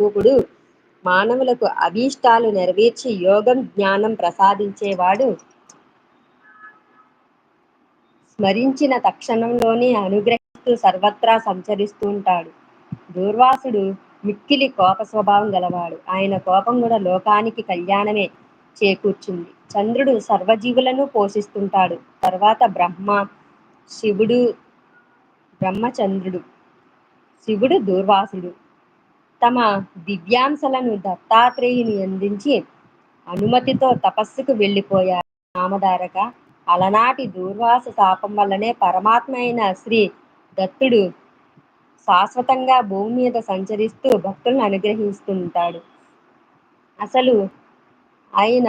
రూపుడు మానవులకు అభీష్టాలు నెరవేర్చి యోగం జ్ఞానం ప్రసాదించేవాడు. స్మరించిన తక్షణంలోనే అనుగ్రహిస్తూ సర్వత్రా సంచరిస్తూ ఉంటాడు. దూర్వాసుడు మిక్కిలి కోప స్వభావం గలవాడు. ఆయన కోపం కూడా లోకానికి కళ్యాణమే చేకూర్చింది. చంద్రుడు సర్వజీవులను పోషిస్తుంటాడు. తర్వాత శివుడు బ్రహ్మచంద్రుడు, శివుడు దూర్వాసుడు తమ దివ్యాంశలను దత్తాత్రేయుని అందించి అనుమతితో తపస్సుకు వెళ్ళిపోయారు. నామధారక అలనాటి దూర్వాస శాపం వల్లనే పరమాత్మ అయిన శ్రీ దత్తుడు శాశ్వతంగా భూమి మీద సంచరిస్తూ భక్తులను అనుగ్రహిస్తుంటాడు. అసలు ఆయన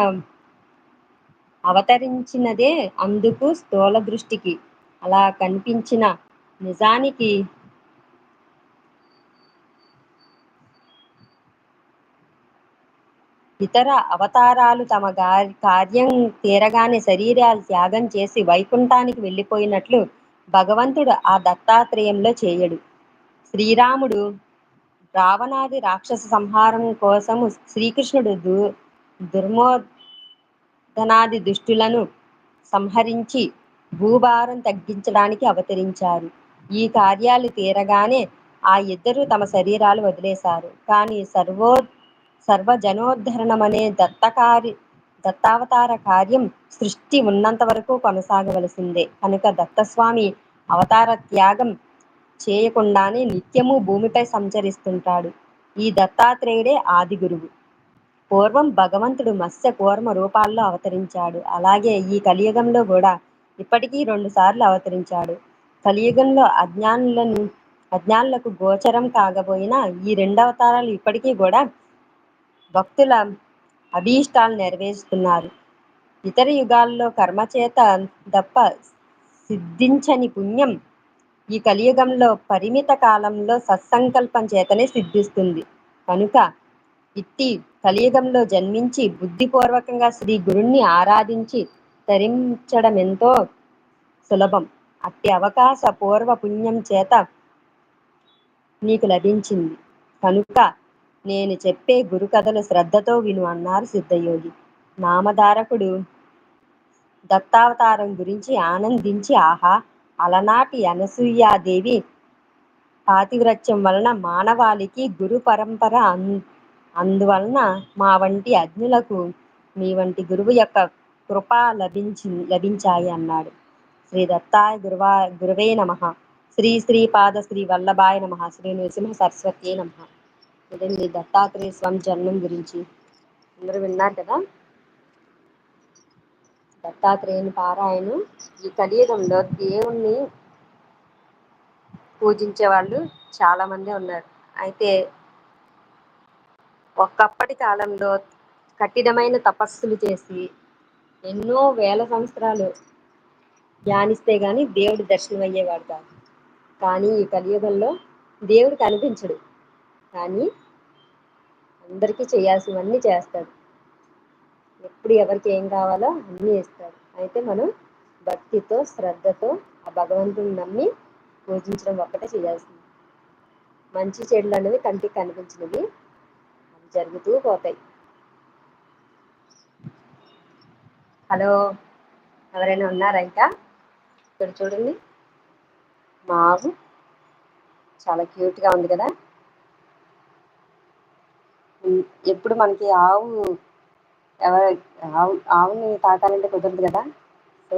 అవతరించినదే అందుకు స్థూల దృష్టికి అలా కనిపించిన నిజానికి ఇతర అవతారాలు తమ కార్యం తీరగానే శరీరాలు త్యాగం చేసి వైకుంఠానికి వెళ్ళిపోయినట్లు భగవంతుడు ఆ దత్తాత్రేయంలో చేయడు. శ్రీరాముడు రావణాది రాక్షస సంహారం కోసము శ్రీకృష్ణుడు దుర్మోధనాది దుష్టులను సంహరించి భూభారం తగ్గించడానికి అవతరించారు. ఈ కార్యాలు తీరగానే ఆ ఇద్దరు తమ శరీరాలు వదిలేశారు. కానీ సర్వజనోద్ధరణమనే దత్తావతార కార్యం సృష్టి ఉన్నంత వరకు కొనసాగవలసిందే కనుక దత్తస్వామి అవతార త్యాగం చేయకుండానే నిత్యము భూమిపై సంచరిస్తుంటాడు. ఈ దత్తాత్రేయుడే ఆది గురువు. పూర్వం భగవంతుడు మత్స్య కూర్మ రూపాల్లో అవతరించాడు. అలాగే ఈ కలియుగంలో కూడా ఇప్పటికీ 2 సార్లు అవతరించాడు. కలియుగంలో అజ్ఞానులకు గోచరం కాకపోయినా ఈ 2 అవతారాలు ఇప్పటికీ కూడా భక్తుల అభీష్టాలు నెరవేరుస్తున్నారు. ఇతర యుగాల్లో కర్మచేత తప్ప సిద్ధించని పుణ్యం ఈ కలియుగంలో పరిమిత కాలంలో సత్సంకల్పం చేతనే సిద్ధిస్తుంది. కనుక ఇట్టి కలియుగంలో జన్మించి బుద్ధిపూర్వకంగా శ్రీ గురుణ్ణి ఆరాధించి తరించడమెంతో సులభం. అట్టి అవకాశ పూర్వ పుణ్యం చేత నీకు లభించింది కనుక నేను చెప్పే గురు కథలు శ్రద్ధతో విను అన్నారు సిద్ధయోగి. నామధారకుడు దత్తావతారం గురించి ఆనందించి ఆహా, అలనాటి అనసూయాదేవి పాతివ్రత్యం వలన మానవాళికి గురు పరంపర అందువలన మా వంటి అజ్ఞులకు మీ వంటి గురువు యొక్క కృప లభించాయి అన్నాడు. శ్రీ దత్తాయ గురవే నమః. శ్రీ శ్రీపాద శ్రీ వల్లభాయ నమః. శ్రీ నృసింహ సరస్వత్యే నమః. ఇదండి దత్తాత్రేయ స్వామి జన్మం గురించి అందరూ విన్నారు కదా. దత్తాత్రేయుని పారాయణం ఈ కలియుగంలో దేవుణ్ణి పూజించే వాళ్ళు చాలా మంది ఉన్నారు. అయితే ఒకప్పటి కాలంలో కఠినమైన తపస్సులు చేసి ఎన్నో వేల సంవత్సరాలు ధ్యానిస్తే గాని దేవుడు దర్శనం అయ్యేవాడు కాదు. కానీ ఈ కలియుగంలో దేవుడు కనిపించడు, కానీ అందరికీ చేయాల్సినవన్నీ చేస్తాడు. ఎప్పుడు ఎవరికి ఏం కావాలో అన్నీ ఇస్తాడు. అయితే మనం భక్తితో శ్రద్ధతో ఆ భగవంతుని నమ్మి పూజించడం ఒక్కటే చేయాల్సింది. మంచి చెడులు అనేవి కంటికి కనిపించినవి, అవి జరుగుతూ పోతాయి. హలో, ఎవరైనా ఉన్నారా? ఇంకా ఇక్కడ చూడండి, మా ఆవు చాలా క్యూట్గా ఉంది కదా. ఎప్పుడు మనకి ఆవుని తాకాలంటే కుదరదు కదా. సో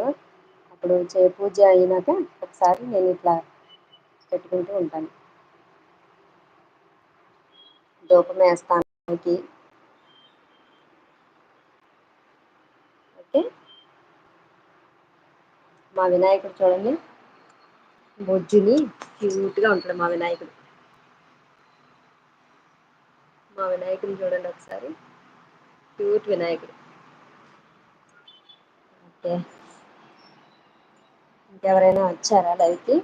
అప్పుడు పూజ అయినాక ఒకసారి నేను ఇట్లా పెట్టుకుంటూ ఉంటాను. ధూపం వేస్తాను. ఓకే, మా వినాయకుడు చూడండి, బొజ్జుని క్యూట్గా ఉంటాడు. మా వినాయకుడిని చూడండి ఒకసారి, క్యూట్ వినాయకుడు. ఓకే, ఇంకెవరైనా వచ్చారా లైవ్కి?